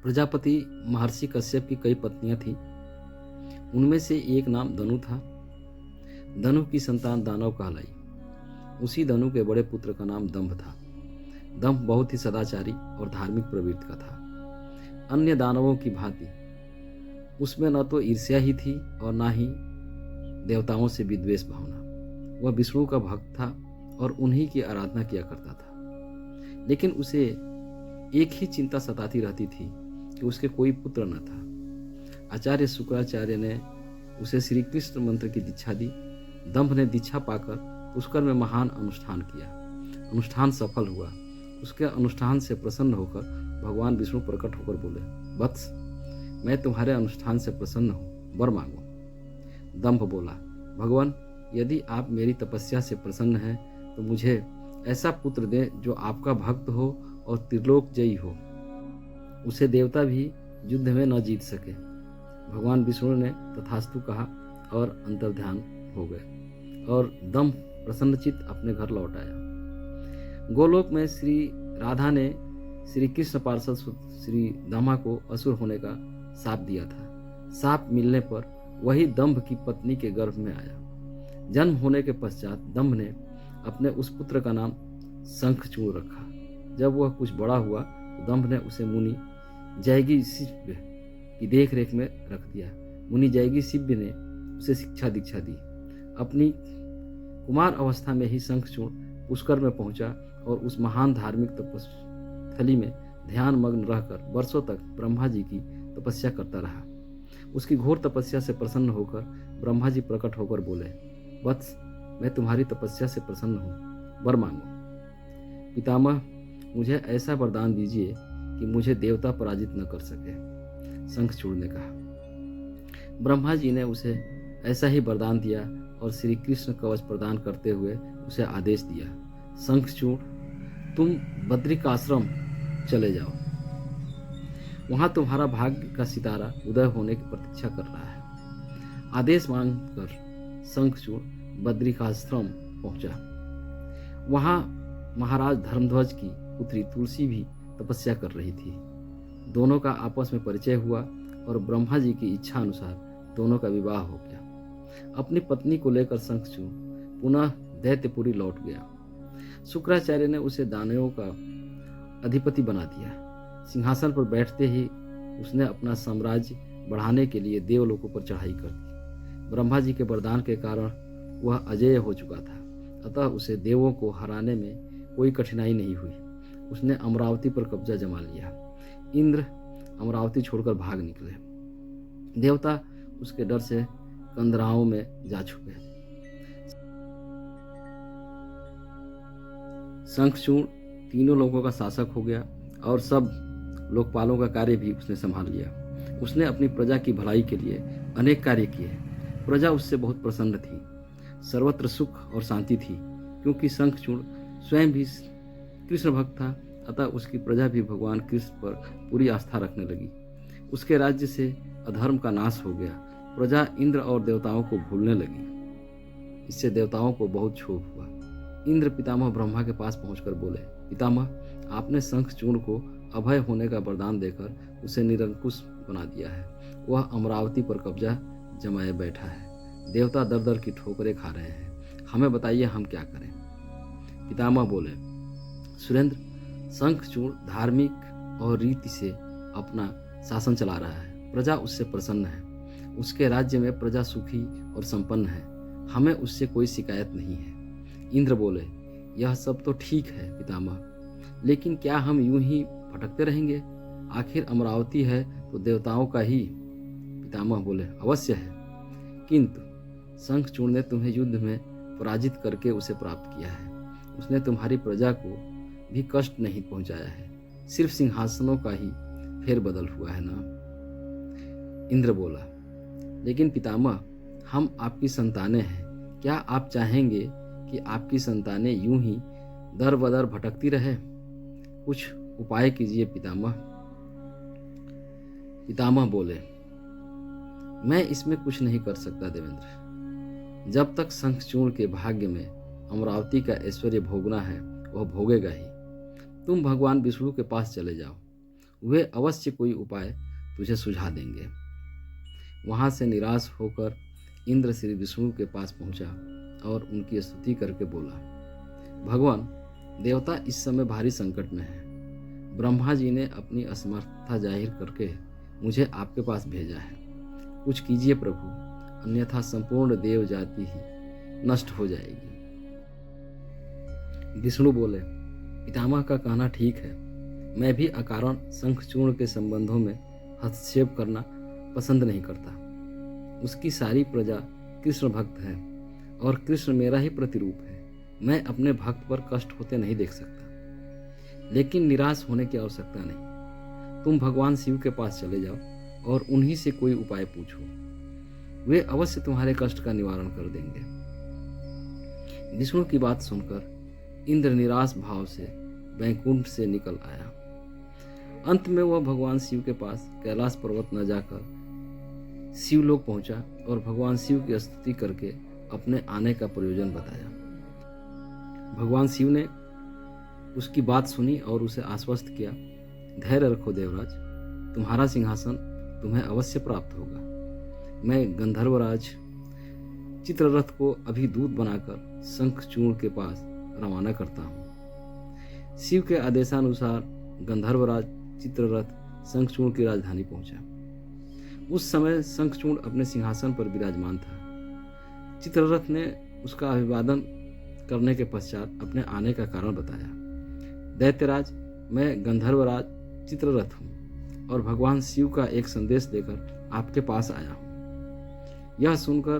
प्रजापति महर्षि कश्यप की कई पत्नियां थीं। उनमें से एक नाम धनु था। धनु की संतान दानव कहलाई। उसी धनु के बड़े पुत्र का नाम दंभ था। दंभ बहुत ही सदाचारी और धार्मिक प्रवृत्ति का था। अन्य दानवों की भांति उसमें न तो ईर्ष्या ही थी और न ही देवताओं से विद्वेष भावना। वह विष्णु का भक्त था और उन्हीं की आराधना किया करता था। लेकिन उसे एक ही चिंता सताती रहती थी कि उसके कोई पुत्र न था। आचार्य शुक्राचार्य ने उसे श्री कृष्ण मंत्र की दीक्षा दी। दंभ ने दीक्षा पाकर पुष्कर में महान अनुष्ठान किया। अनुष्ठान सफल हुआ। उसके अनुष्ठान से प्रसन्न होकर भगवान विष्णु प्रकट होकर बोले, वत्स, मैं तुम्हारे अनुष्ठान से प्रसन्न हूँ, वर मांगो। दंभ बोला, भगवान, यदि आप मेरी तपस्या से प्रसन्न हैं तो मुझे ऐसा पुत्र दें जो आपका भक्त हो और त्रिलोक जयी हो। उसे देवता भी युद्ध में न जीत सके। भगवान विष्णु ने तथास्तु कहा और अंतर्ध्यान हो गए और दंभ प्रसन्नचित्त अपने घर लौट आया। गोलोक में श्री राधा ने श्री कृष्ण पार्षद श्री दामा को असुर होने का शाप दिया था। शाप मिलने पर वही दंभ की पत्नी के गर्भ में आया। जन्म होने के पश्चात दंभ ने अपने उस पुत्र का नाम शंखचूड़ रखा। जब वह कुछ बड़ा हुआ तो दंभ ने उसे मुनि जैगी शिव्य की देख रेख में रख दिया। मुनि जैगी शिव्य ने उसे शिक्षा दीक्षा दी। अपनी कुमार अवस्था में ही शंखचूड़ पुष्कर में पहुंचा और उस महान धार्मिक तपस्थली में ध्यान मग्न रहकर वर्षों तक ब्रह्मा जी की तपस्या करता रहा। उसकी घोर तपस्या से प्रसन्न होकर ब्रह्मा जी प्रकट होकर बोले, वत्स, मैं तुम्हारी तपस्या से प्रसन्न हूँ, वर मांगो। पितामह, मुझे ऐसा वरदान दीजिए कि मुझे देवता पराजित न कर सके। शंखचूड़ ने कहा। ब्रह्मा जी ने उसे ऐसा ही वरदान दिया और श्री कृष्ण कवच प्रदान करते हुए उसे आदेश दिया, शंखचूड़, तुम बद्रिकाश्रम चले जाओ। वहां तुम्हारा भाग्य का सितारा उदय होने की प्रतीक्षा कर रहा है। आदेश मांगकर शंखचूड़ बद्रिकाश्रम पहुंचा। वहां महाराज धर्मध्वज की पुत्री तुलसी भी तपस्या कर रही थी। दोनों का आपस में परिचय हुआ और ब्रह्मा जी की इच्छा अनुसार दोनों का विवाह हो गया। अपनी पत्नी को लेकर शंखचूड़ पुनः दैत्यपुरी लौट गया। शुक्राचार्य ने उसे दानवों का अधिपति बना दिया। सिंहासन पर बैठते ही उसने अपना साम्राज्य बढ़ाने के लिए देवलोकों पर चढ़ाई कर दी। ब्रह्मा जी के वरदान के कारण वह अजेय हो चुका था, अतः उसे देवों को हराने में कोई कठिनाई नहीं हुई। उसने अमरावती पर कब्जा जमा लिया। इंद्र अमरावती छोड़कर भाग निकले। देवता उसके डर से कंदराओं में जा छुपे। शंखचूड़ तीनों लोगों का शासक हो गया और सब लोकपालों का कार्य भी उसने संभाल लिया। उसने अपनी प्रजा की भलाई के लिए अनेक कार्य किए। प्रजा उससे बहुत प्रसन्न थी। सर्वत्र सुख और शांति थी, क्योंकि शंखचूड़ स्वयं भी कृष्ण भक्त था, अतः उसकी प्रजा भी भगवान कृष्ण पर पूरी आस्था रखने लगी। उसके राज्य से अधर्म का नाश हो गया। प्रजा इंद्र और देवताओं को भूलने लगी। इससे देवताओं को बहुत क्षोभ हुआ। इंद्र पितामह ब्रह्मा के पास पहुंचकर बोले, पितामह, आपने शंखचूड़ को अभय होने का वरदान देकर उसे निरंकुश बना दिया है। वह अमरावती पर कब्जा जमाए बैठा है। देवता दर दर की ठोकरें खा रहे हैं। हमें बताइए, हम क्या करें। पितामह बोले, सुरेंद्र, शंखचूड़ धार्मिक और रीति से अपना शासन चला रहा है। प्रजा उससे प्रसन्न है। उसके राज्य में प्रजा सुखी और संपन्न है। हमें उससे कोई शिकायत नहीं है। इंद्र बोले, यह सब तो ठीक है पितामह, लेकिन क्या हम यूं ही भटकते रहेंगे? आखिर अमरावती है तो देवताओं का ही। पितामह बोले, अवश्य है, किंतु शंखचूड़ ने तुम्हें युद्ध में पराजित करके उसे प्राप्त किया है। उसने तुम्हारी प्रजा को भी कष्ट नहीं पहुंचाया है। सिर्फ सिंहासनों का ही फेरबदल हुआ है ना। इंद्र बोला, लेकिन पितामह, हम आपकी संतानें हैं। क्या आप चाहेंगे कि आपकी संतानें यूं ही दर बदर भटकती रहे? कुछ उपाय कीजिए पितामह। पितामह बोले, मैं इसमें कुछ नहीं कर सकता देवेंद्र। जब तक शंखचूड़ के भाग्य में अमरावती का ऐश्वर्य भोगना है, वह भोगेगा ही। तुम भगवान विष्णु के पास चले जाओ। वे अवश्य कोई उपाय तुझे सुझा देंगे। वहां से निराश होकर इंद्र श्री विष्णु के पास पहुंचा और उनकी स्तुति करके बोला, भगवान, देवता इस समय भारी संकट में है। ब्रह्मा जी ने अपनी असमर्थता जाहिर करके मुझे आपके पास भेजा है। कुछ कीजिए प्रभु, अन्यथा संपूर्ण देव जाति ही नष्ट हो जाएगी। विष्णु बोले, पितामह का कहना ठीक है। मैं भी अकारण शंखचूर्ण के संबंधों में हस्तक्षेप करना पसंद नहीं करता। उसकी सारी प्रजा कृष्ण भक्त है और कृष्ण मेरा ही प्रतिरूप है। मैं अपने भक्त पर कष्ट होते नहीं देख सकता, लेकिन निराश होने की आवश्यकता नहीं। तुम भगवान शिव के पास चले जाओ और उन्हीं से कोई उपाय पूछो। वे अवश्य तुम्हारे कष्ट का निवारण कर देंगे। विष्णु की बात सुनकर इंद्र निराश भाव से वैकुंठ से निकल आया। अंत में वह भगवान शिव के पास कैलाश पर्वत न जाकर शिवलोक पहुंचा और भगवान शिव की स्तुति करके अपने आने का प्रयोजन बताया। भगवान शिव ने उसकी बात सुनी और उसे आश्वस्त किया, धैर्य रखो देवराज, तुम्हारा सिंहासन तुम्हें अवश्य प्राप्त होगा। मैं गंधर्वराज चित्ररथ को अभी दूत बनाकर शंखचूर्ण के पास रवाना करता हूँ। शिव के आदेशानुसार गंधर्वराज चित्ररथ शंखचूर्ण की राजधानी पहुंचा। उस समय शंखचूर्ण अपने सिंहासन पर विराजमान था। चित्ररथ ने उसका अभिवादन करने के पश्चात अपने आने का कारण बताया। दैत्यराज, मैं गंधर्वराज चित्ररथ हूँ और भगवान शिव का एक संदेश लेकर आपके पास आया हूँ। यह सुनकर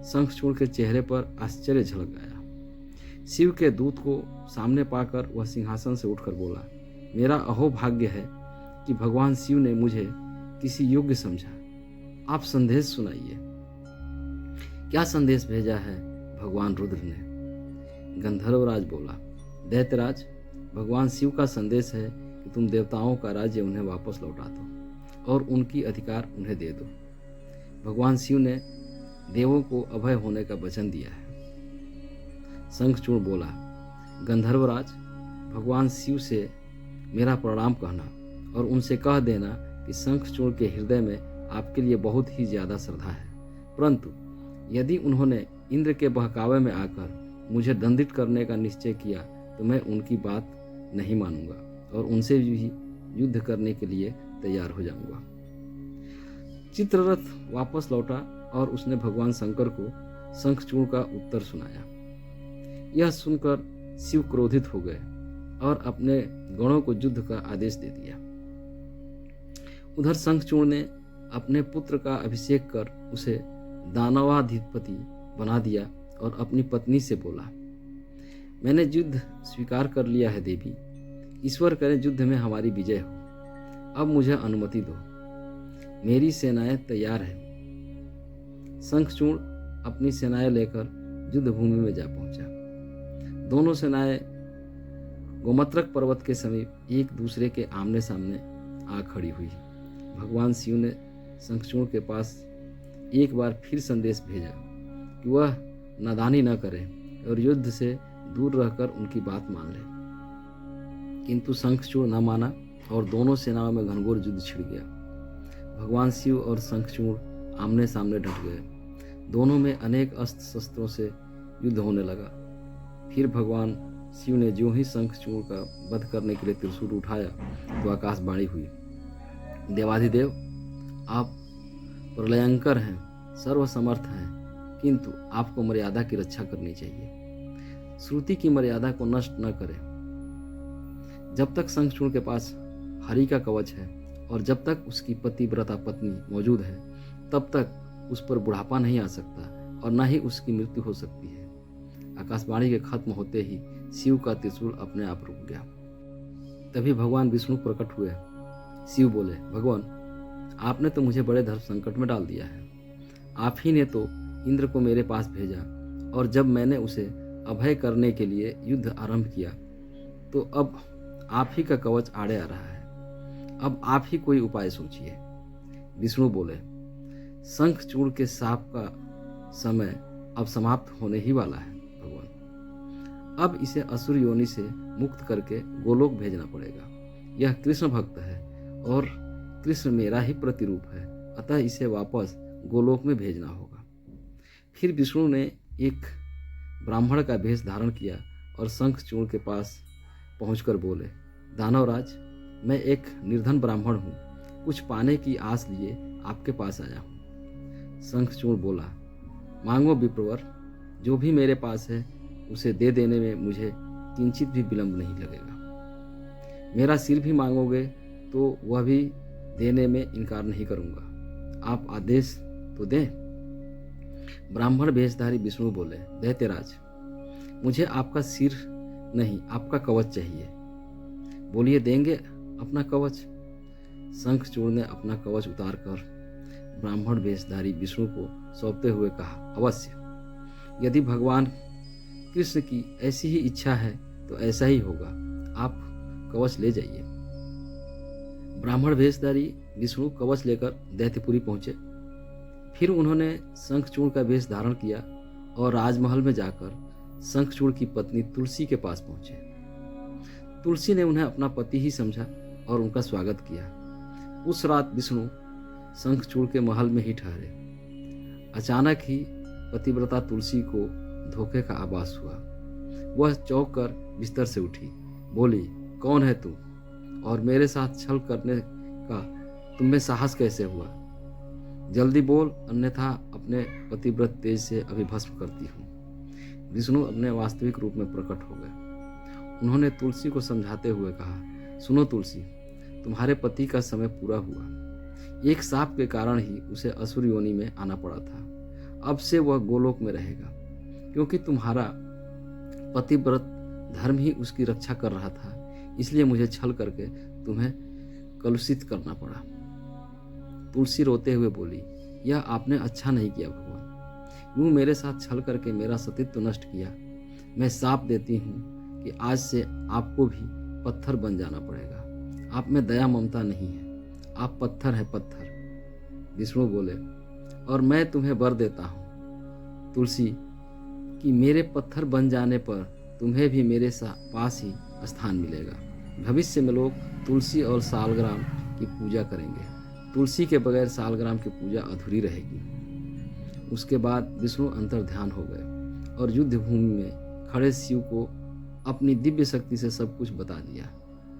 शंखचूर्ण के चेहरे पर आश्चर्य झलक गया। शिव के दूत को सामने पाकर वह सिंहासन से उठकर बोला, मेरा अहोभाग्य है कि भगवान शिव ने मुझे किसी योग्य समझा। आप संदेश सुनाइए। क्या संदेश भेजा है भगवान रुद्र ने? गंधर्वराज बोला, दैत्यराज, भगवान शिव का संदेश है कि तुम देवताओं का राज्य उन्हें वापस लौटा दो और उनकी अधिकार उन्हें दे दो। भगवान शिव ने देवों को अभय होने का वचन दिया है। शंखचूर्ण बोला, गंधर्वराज, भगवान शिव से मेरा प्रणाम कहना और उनसे कह देना कि शंखचूर्ण के हृदय में आपके लिए बहुत ही ज्यादा श्रद्धा है, परंतु यदि उन्होंने इंद्र के बहकावे में आकर मुझे दंडित करने का निश्चय किया तो मैं उनकी बात नहीं मानूंगा और उनसे भी युद्ध करने के लिए तैयार हो जाऊंगा। चित्ररथ वापस लौटा और उसने भगवान शंकर को शंखचूर्ण का उत्तर सुनाया। यह सुनकर शिव क्रोधित हो गए और अपने गणों को युद्ध का आदेश दे दिया। उधर शंखचूर्ण ने अपने पुत्र का अभिषेक कर उसे दानवाधिपति बना दिया और अपनी पत्नी से बोला, मैंने युद्ध स्वीकार कर लिया है देवी, ईश्वर करे युद्ध में हमारी विजय हो। अब मुझे अनुमति दो, मेरी सेनाएं तैयार है। शंखचूर्ण अपनी सेनाएं लेकर युद्ध भूमि में जा पहुंचा। दोनों सेनाएं गोमत्रक पर्वत के समीप एक दूसरे के आमने सामने आ खड़ी हुई। भगवान शिव ने शंखचूर्ण के पास एक बार फिर संदेश भेजा कि वह नादानी न करे और युद्ध से दूर रहकर उनकी बात मान ले, किंतु शंखचूर्ण न माना और दोनों सेनाओं में घनघोर युद्ध छिड़ गया। भगवान शिव और शंखचूर्ण आमने सामने डट गए। दोनों में अनेक अस्त्र शस्त्रों से युद्ध होने लगा। फिर भगवान शिव ने जो ही शंखचूर्ण का वध करने के लिए त्रिशूल उठाया तो आकाशवाणी हुई, देवाधिदेव, आप प्रलयंकर हैं, सर्वसमर्थ हैं, किंतु आपको मर्यादा की रक्षा करनी चाहिए। श्रुति की मर्यादा को नष्ट न करें। जब तक शंखचूर्ण के पास हरि का कवच है और जब तक उसकी पतिव्रता पत्नी मौजूद है, तब तक उस पर बुढ़ापा नहीं आ सकता और न ही उसकी मृत्यु हो सकती है। आकाशवाणी के खत्म होते ही शिव का त्रिशूल अपने आप रुक गया। तभी भगवान विष्णु प्रकट हुए। शिव बोले, भगवान, आपने तो मुझे बड़े धर्म संकट में डाल दिया है। आप ही ने तो इंद्र को मेरे पास भेजा और जब मैंने उसे अभय करने के लिए युद्ध आरंभ किया तो अब आप ही का कवच आड़े आ रहा है। अब आप ही कोई उपाय सोचिए। विष्णु बोले, शंखचूर्ण के शाप का समय अब समाप्त होने ही वाला है भगवान। अब इसे असुर योनि से मुक्त करके गोलोक भेजना पड़ेगा। यह कृष्ण भक्त है और कृष्ण मेरा ही प्रतिरूप है, अतः इसे वापस गोलोक में भेजना होगा। फिर विष्णु ने एक ब्राह्मण का वेश धारण किया और शंखचूर्ण के पास पहुंचकर बोले, दानवराज, मैं एक निर्धन ब्राह्मण हूँ, कुछ पाने की आस लिए आपके पास आया हूँ। शंखचूर्ण बोला, मांगो विप्रवर, जो भी मेरे पास है उसे दे देने में मुझे किंचित भी विलंब नहीं लगेगा। मेरा सिर भी मांगोगे तो वह भी देने में इनकार नहीं करूंगा। आप आदेश तो दें। ब्राह्मण वेशधारी विष्णु बोले, दैत्यराज, मुझे आपका सिर नहीं, आपका कवच चाहिए। बोलिए, देंगे अपना कवच। शंखचूर्ण ने अपना कवच उतारकर ब्राह्मण वेशधारी विष्णु को सौंपते हुए कहा, अवश्य, यदि भगवान कृष्ण की ऐसी ही इच्छा है तो ऐसा ही होगा। आप कवच ले जाइए। ब्राह्मण वेशधारी विष्णु कवच लेकर दैत्यपुरी पहुंचे। फिर उन्होंने शंखचूर्ण का वेश धारण किया और राजमहल में जाकर शंखचूर्ण की पत्नी तुलसी के पास पहुंचे। तुलसी ने उन्हें अपना पति ही समझा और उनका स्वागत किया। उस रात विष्णु शंखचूर्ण के महल में ही ठहरे। अचानक ही पतिव्रता तुलसी को धोखे का आभास हुआ। वह चौंक कर बिस्तर से उठी, बोली, कौन है तू और मेरे साथ छल करने का तुम में साहस कैसे हुआ? जल्दी बोल, अन्यथा अपने पतिव्रत तेज से अभी भस्म करती हूँ। विष्णु अपने वास्तविक रूप में प्रकट हो गए। उन्होंने तुलसी को समझाते हुए कहा, सुनो तुलसी, तुम्हारे पति का समय पूरा हुआ। एक साप के कारण ही उसे असुर योनि में आना पड़ा था। अब से वह गोलोक में रहेगा, क्योंकि तुम्हारा पतिव्रत धर्म ही उसकी रक्षा कर रहा था, इसलिए मुझे छल करके तुम्हें कलुषित करना पड़ा। तुलसी रोते हुए बोली, यह आपने अच्छा नहीं किया भगवान। यूं मेरे साथ छल करके मेरा सतीत्व नष्ट किया। मैं शाप देती हूँ कि आज से आपको भी पत्थर बन जाना पड़ेगा। आप में दया ममता नहीं है, आप पत्थर हैं, पत्थर। विष्णु बोले, और मैं तुम्हें वर देता हूँ तुलसी कि मेरे पत्थर बन जाने पर तुम्हें भी मेरे पास ही स्थान मिलेगा। भविष्य में लोग तुलसी और सालग्राम की पूजा करेंगे। तुलसी के बगैर सालग्राम की पूजा अधूरी रहेगी। उसके बाद विष्णु अंतर्ध्यान हो गए और युद्ध भूमि में खड़े शिव को अपनी दिव्य शक्ति से सब कुछ बता दिया।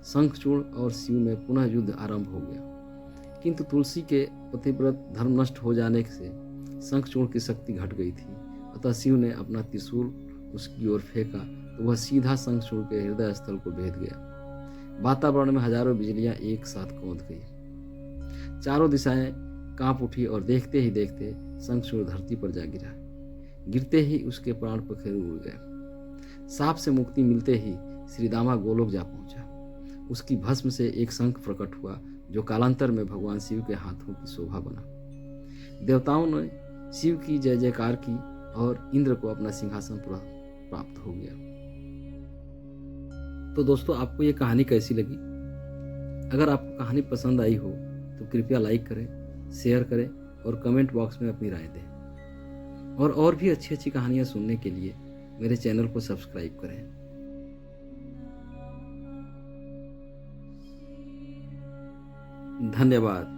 शंखचूर्ण और शिव में पुनः युद्ध आरंभ हो गया, किंतु तुलसी के पतिव्रत धर्म नष्ट हो जाने से शंखचूर्ण की शक्ति घट गई थी। अतः शिव ने अपना त्रिशूल उसकी ओर फेंका तो वह सीधा शंखचूर्ण के हृदय स्थल को भेद गया। वातावरण में हजारों बिजलियां एक साथ कौंध गई। चारों दिशाएं कांप उठी और देखते ही देखते शंखचूर्ण धरती पर जा गिरा। गिरते ही उसके प्राण पखेरु उड़ गए। साप से मुक्ति मिलते ही श्रीदामा गोलोक जा पहुंचा। उसकी भस्म से एक शंख प्रकट हुआ जो कालांतर में भगवान शिव के हाथों की शोभा बना। देवताओं ने शिव की जय जयकार की और इंद्र को अपना सिंहासन प्राप्त हो गया। तो दोस्तों, आपको ये कहानी कैसी लगी? अगर आपको कहानी पसंद आई हो तो कृपया लाइक करें, शेयर करें और कमेंट बॉक्स में अपनी राय दें। और भी अच्छी अच्छी कहानियाँ सुनने के लिए मेरे चैनल को सब्सक्राइब करें। धन्यवाद।